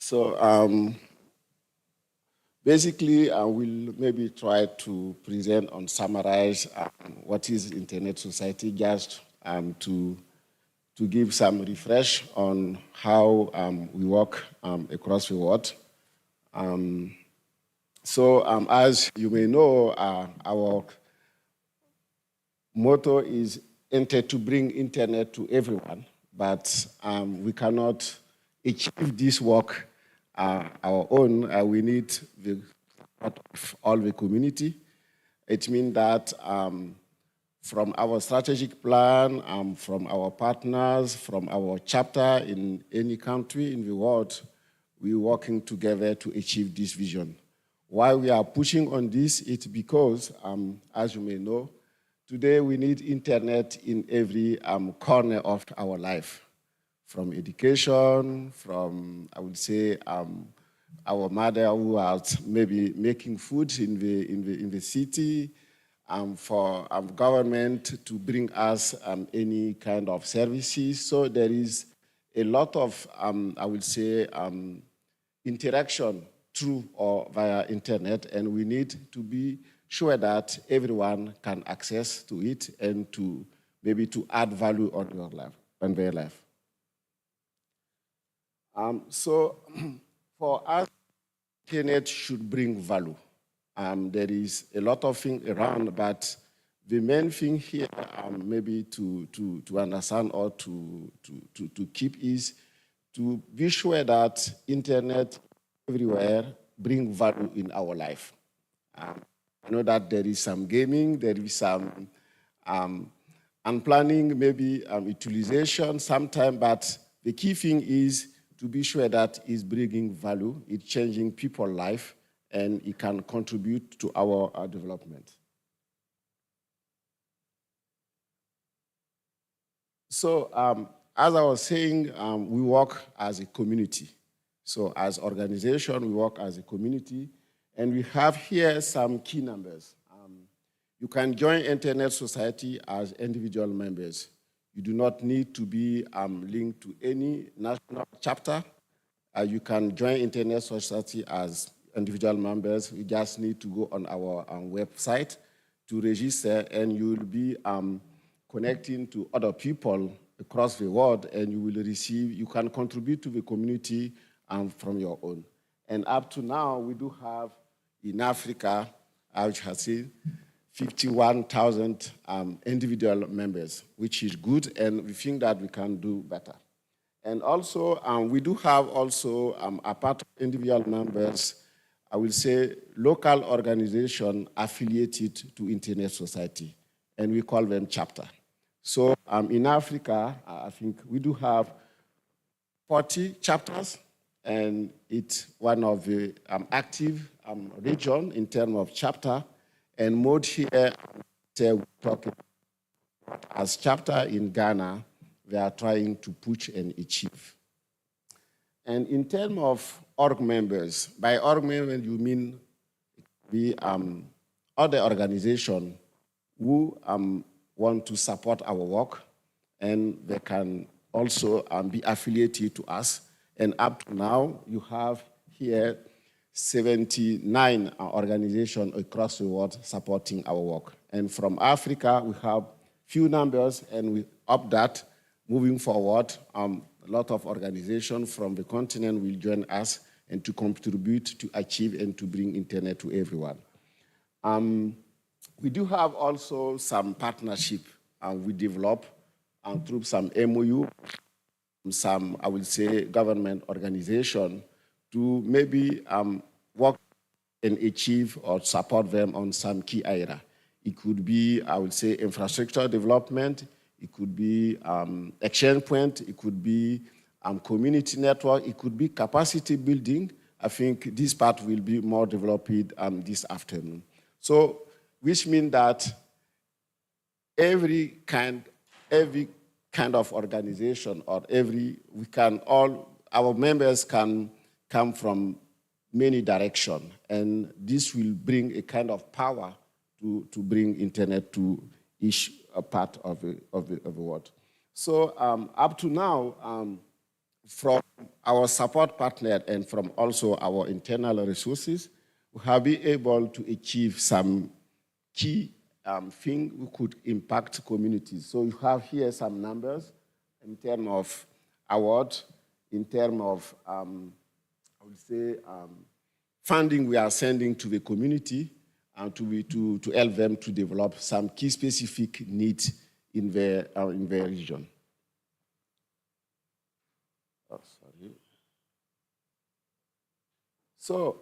So basically, I will maybe try to present and summarize what is Internet Society, just to give some refresh on how we work across the world. So as you may know, our motto is enter to bring internet to everyone, but we cannot achieve this work our own. We need the support of all the community. It means that from our strategic plan, from our partners, from our chapter in any country in the world, we're working together to achieve this vision. Why we are pushing on this, it's because, as you may know, today we need internet in every corner of our life, from education, from, I would say, our mother who is maybe making food in the city, for government to bring us any kind of services. So there is a lot of, I would say, interaction through or via internet, and we need to be sure that everyone can access to it and to maybe to add value on your life, on their life. So for us, internet should bring value. There is a lot of things around, but the main thing here, maybe to understand or to keep is to be sure that internet everywhere bring value in our life. I know that there is some gaming, there is some unplanning, maybe utilization sometime, but the key thing is to be sure that it's bringing value, it's changing people's life, and it can contribute to our development. So as I was saying, we work as a community. So as organization, we work as a community, and we have here some key numbers. You can join Internet Society as individual members. You do not need to be linked to any national chapter. You can join Internet Society as individual members. You just need to go on our website to register, and you will be connecting to other people across the world, and you will receive, you can contribute to the community from your own. And up to now, we do have in Africa, which has seen 51,000 individual members, which is good, and we think that we can do better. And also, we do have also, apart from individual members, I will say local organization affiliated to Internet Society, and we call them chapter. So in Africa, I think we do have 40 chapters, and it's one of the active region in terms of chapter. And mode here, we're talking as chapter in Ghana, they are trying to push and achieve. And in terms of org members, by org members you mean the other organization who want to support our work, and they can also be affiliated to us. And up to now, you have here 79 organizations across the world supporting our work. And from Africa, we have few numbers, and we up that moving forward. A lot of organizations from the continent will join us and to contribute to achieve and to bring internet to everyone. We do have also some partnership we develop through some MOU, some, I will say, government organization to maybe work and achieve or support them on some key area. It could be, I would say, infrastructure development. It could be exchange point. It could be community network. It could be capacity building. I think this part will be more developed this afternoon. So, which means that every kind of organization or our members can come from many directions, and this will bring a kind of power to bring internet to each part of the world. So up to now, from our support partner and from also our internal resources, we have been able to achieve some key things we could impact communities. So you have here some numbers in terms of award, in terms of, I would say, funding we are sending to the community and to help them to develop some key specific needs in their region. Oh, sorry. So,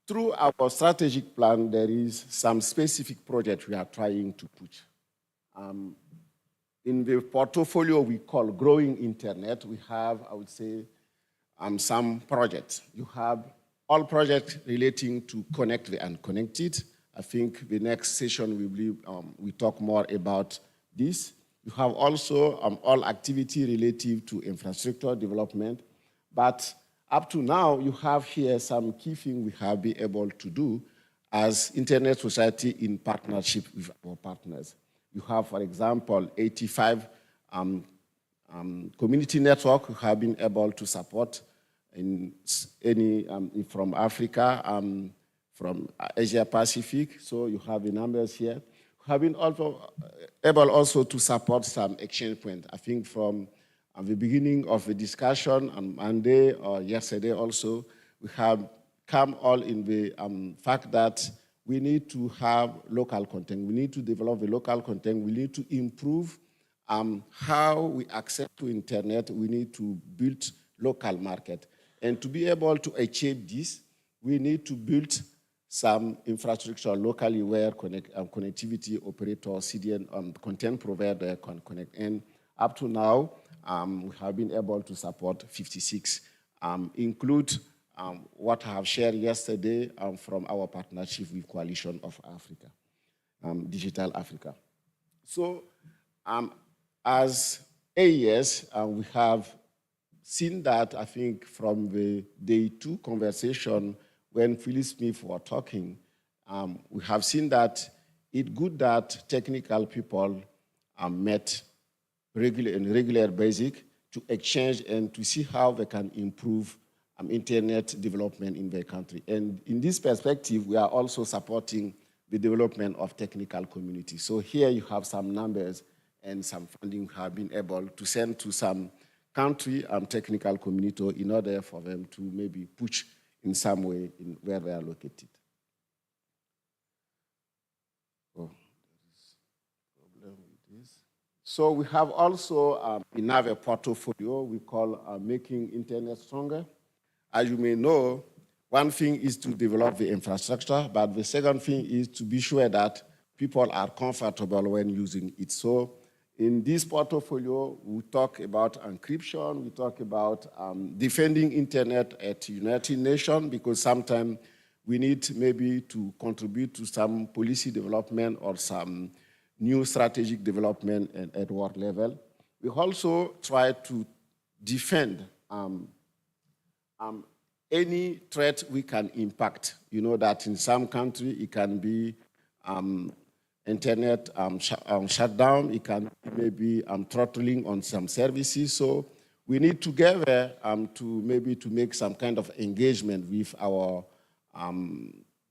through our strategic plan, there is some specific project we are trying to put. In the portfolio we call Growing Internet, we have, I would say, some projects. You have all projects relating to connect the unconnected. I think the next session we talk more about this. You have also all activity relative to infrastructure development. But up to now, you have here some key things we have been able to do as Internet Society in partnership with our partners. You have, for example, 85 community network who have been able to support in any from Africa, from Asia Pacific. So you have the numbers here. We have been also able also to support some exchange points. I think from the beginning of the discussion on Monday or yesterday also, we have come all in the fact that we need to have local content. We need to develop the local content. We need to improve how we access to internet. We need to build local market. And to be able to achieve this, we need to build some infrastructure locally where connectivity operator, CDN, content provider can connect. And up to now, we have been able to support 56, include what I have shared yesterday from our partnership with Coalition of Africa, Digital Africa. So as AES, we have seen that, I think, from the day 2 conversation when Philip Smith was talking, we have seen that it's good that technical people met regular basic to exchange and to see how they can improve internet development in their country. And in this perspective, we are also supporting the development of technical communities. So here you have some numbers and some funding we have been able to send to some country technical community in order for them to maybe push in some way in where they are located. Oh, there is a problem with this. So we have also another portfolio we call Making Internet Stronger. As you may know, one thing is to develop the infrastructure, but the second thing is to be sure that people are comfortable when using it. So in this portfolio, we talk about encryption, we talk about defending internet at United Nations, because sometimes we need maybe to contribute to some policy development or some new strategic development at world level. We also try to defend any threat we can impact. You know that in some country it can be internet shutdown, it can be maybe throttling on some services. So we need together to make some kind of engagement with our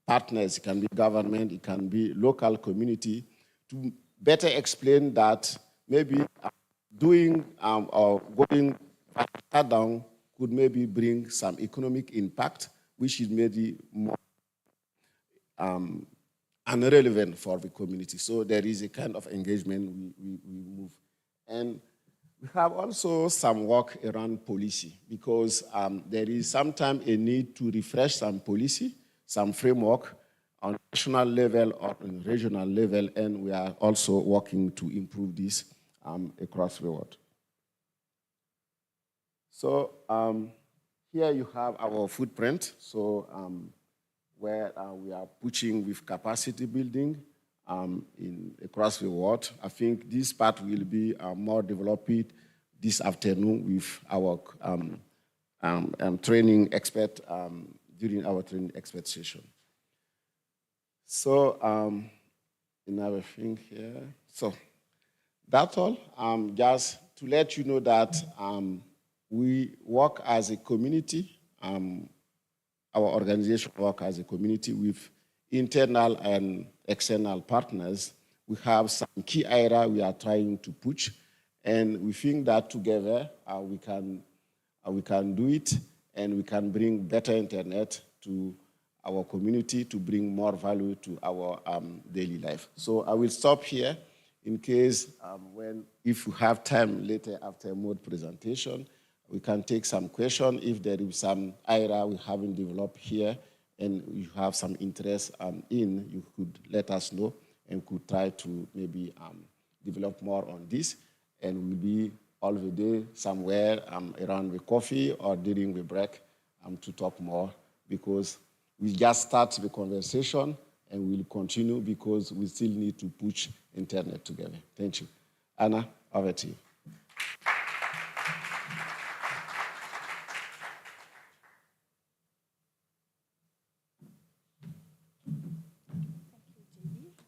partners. It can be government, it can be local community, to better explain that maybe doing or going down could maybe bring some economic impact, which is maybe more irrelevant for the community. So there is a kind of engagement we move. And we have also some work around policy, because there is sometimes a need to refresh some policy, some framework on national level or on regional level, and we are also working to improve this across the world. So here you have our footprint. So where we are pushing with capacity building across the world. I think this part will be more developed this afternoon with our training expert during our training expert session. So another thing here. So that's all. Just to let you know that we work as a community. Our organization work as a community with internal and external partners. We have some key areas we are trying to push, and we think that together we can do it, and we can bring better internet to our community to bring more value to our daily life. So I will stop here in case if you have time later after Maud's presentation, we can take some questions. If there is some area we haven't developed here and you have some interest you could let us know and could try to maybe develop more on this. And we'll be all the day somewhere around the coffee or during the break to talk more, because we just start the conversation and we'll continue because we still need to push internet together. Thank you. Anna, over to you.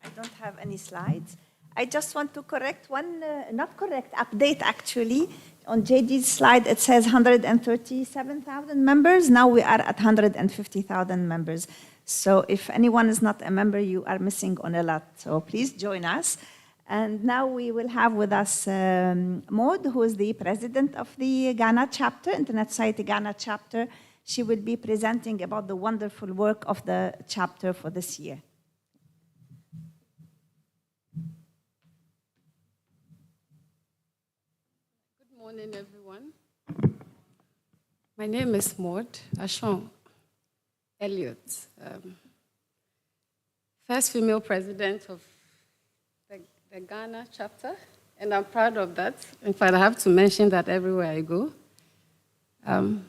I don't have any slides. I just want to correct one, update actually. On JD's slide, it says 137,000 members. Now we are at 150,000 members. So if anyone is not a member, you are missing on a lot. So please join us. And now we will have with us Maud, who is the president of the Ghana chapter, Internet Society Ghana chapter. She will be presenting about the wonderful work of the chapter for this year. Good morning, everyone. My name is Maud Ashon Elliott, first female president of the Ghana chapter, and I'm proud of that. In fact, I have to mention that everywhere I go. And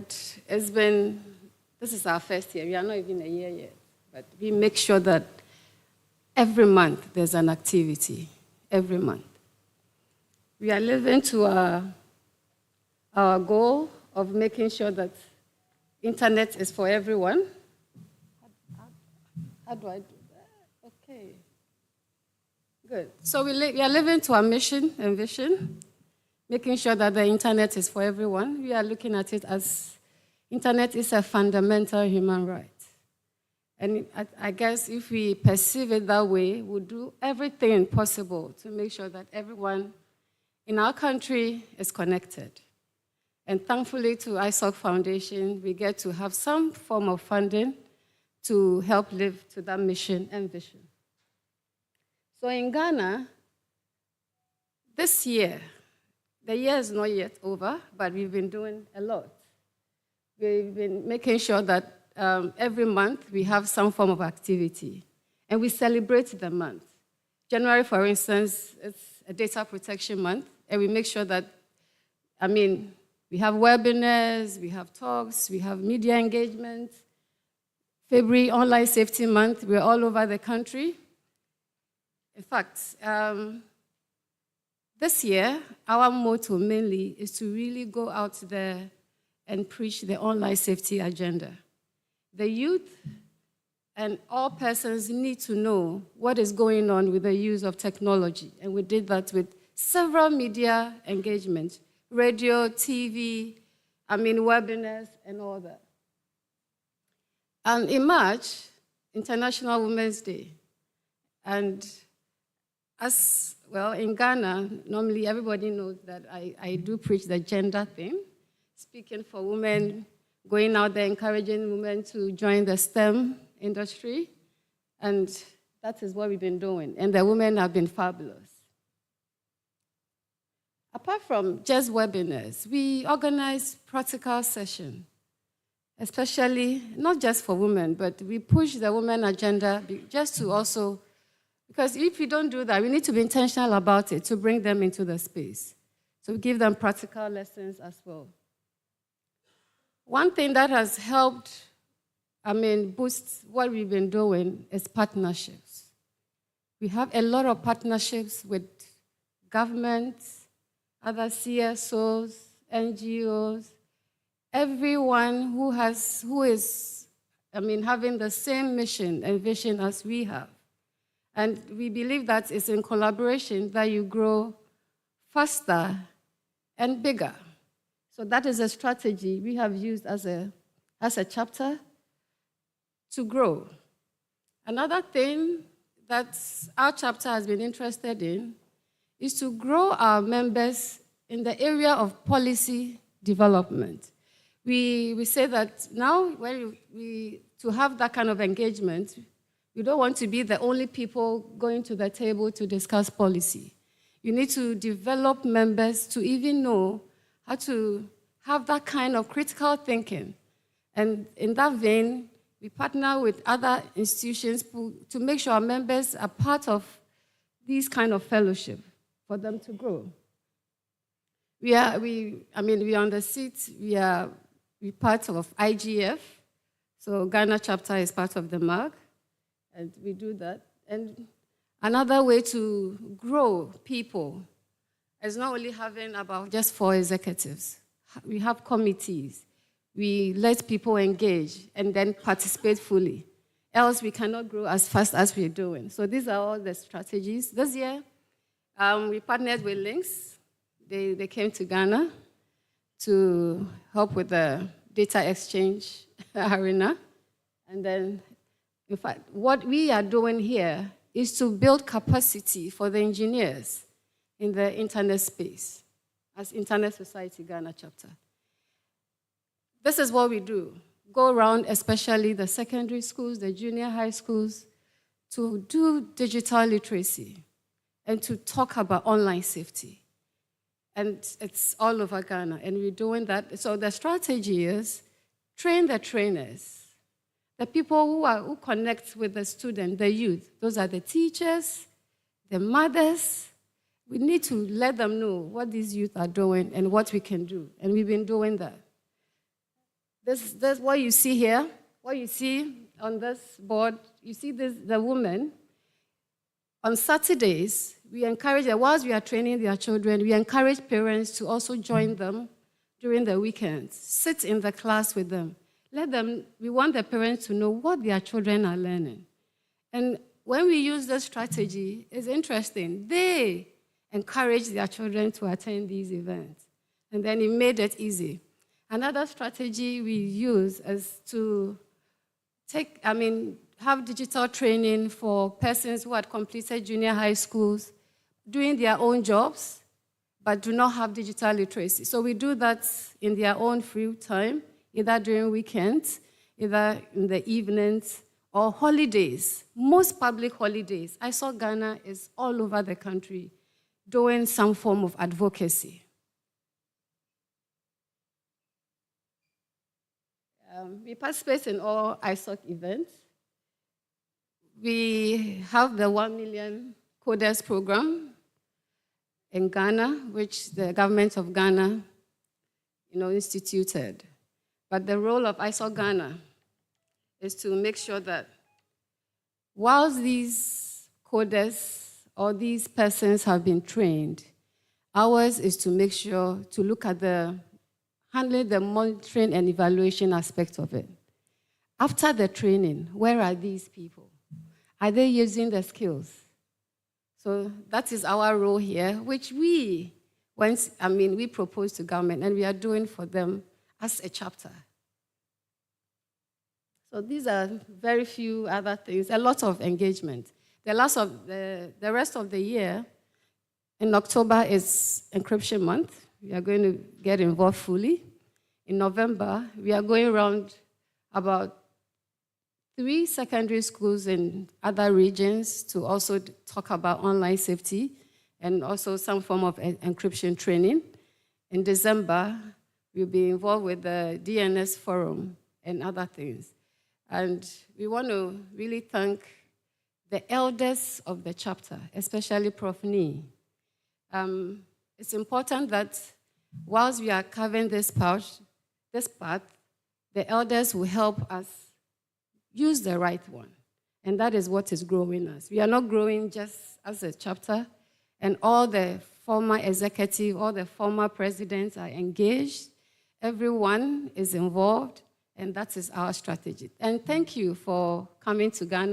this is our first year. We are not even a year yet, but we make sure that every month there's an activity, every month. We are living to our goal of making sure that internet is for everyone. How do I do that? Okay. Good. So we are living to our mission and vision, making sure that the internet is for everyone. We are looking at it as internet is a fundamental human right. And I guess if we perceive it that way, we'll do everything possible to make sure that everyone in our country is connected. And thankfully to Isoc Foundation, we get to have some form of funding to help live to that mission and vision. So in Ghana, this year, the year is not yet over, but we've been doing a lot. We've been making sure that every month we have some form of activity, and we celebrate the month. January, for instance, it's a data protection month, and we make sure that, we have webinars, we have talks, we have media engagement. February, Online Safety Month, we're all over the country. In fact, this year, our motto mainly is to really go out there and preach the online safety agenda. The youth and all persons need to know what is going on with the use of technology. And we did that with several media engagements, radio, TV, webinars, and all that. And in March, International Women's Day. And as well, in Ghana, normally everybody knows that I do preach the gender thing, speaking for women, going out there, encouraging women to join the STEM industry. And that is what we've been doing. And the women have been fabulous. Apart from just webinars, we organize practical sessions, especially not just for women, but we push the women agenda just to also, because if we don't do that, we need to be intentional about it to bring them into the space. So we give them practical lessons as well. One thing that has helped, boost what we've been doing is partnerships. We have a lot of partnerships with governments, other CSOs, NGOs, everyone who is having the same mission and vision as we have. And we believe that it's in collaboration that you grow faster, and bigger. So that is a strategy we have used as a chapter to grow. Another thing that our chapter has been interested in is to grow our members in the area of policy development. We say that now, when to have that kind of engagement, we don't want to be the only people going to the table to discuss policy. You need to develop members to even know how to have that kind of critical thinking. And in that vein, we partner with other institutions to make sure our members are part of these kind of fellowship for them to grow. We are on the seat. We're part of IGF. So Ghana chapter is part of the MAG, and we do that. And another way to grow people is not only having about just 4 executives. We have committees. We let people engage and then participate fully. Else we cannot grow as fast as we're doing. So these are all the strategies. This year, we partnered with Links. They came to Ghana to help with the data exchange arena. And then, in fact, what we are doing here is to build capacity for the engineers in the internet space as Internet Society Ghana chapter. This is what we do. Go around, especially the secondary schools, the junior high schools, to do digital literacy and to talk about online safety. And it's all over Ghana, and we're doing that. So the strategy is train the trainers, the people who connect with the student, the youth. Those are the teachers, the mothers. We need to let them know what these youth are doing and what we can do, and we've been doing that. This what you see here, what you see on this board, you see the woman. On Saturdays, we encourage them, whilst we are training their children, we encourage parents to also join them during the weekends. Sit in the class with them. We want the parents to know what their children are learning. And when we use this strategy, it's interesting. They encourage their children to attend these events. And then it made it easy. Another strategy we use is to have digital training for persons who had completed junior high schools, doing their own jobs, but do not have digital literacy. So we do that in their own free time, either during weekends, either in the evenings, or holidays. Most public holidays. Isoc Ghana is all over the country doing some form of advocacy. We participate in all Isoc events. We have the 1 million coders program in Ghana, which the government of Ghana, instituted. But the role of Isoc Ghana is to make sure that whilst these coders or these persons have been trained, ours is to make sure to look at handling the monitoring and evaluation aspect of it. After the training, where are these people? Are they using the skills? So that is our role here, which we propose to government, and we are doing for them as a chapter. So these are very few other things, a lot of engagement. The rest of the year, in October is encryption month. We are going to get involved fully. In November, we are going around about 3 secondary schools in other regions to also talk about online safety and also some form of encryption training. In December, we'll be involved with the DNS forum and other things. And we want to really thank the elders of the chapter, especially Prof. Nee. It's important that whilst we are covering this path, the elders will help us use the right one. And that is what is growing us. We are not growing just as a chapter, and all the former executive, all the former presidents are engaged. Everyone is involved, and that is our strategy. And thank you for coming to Ghana.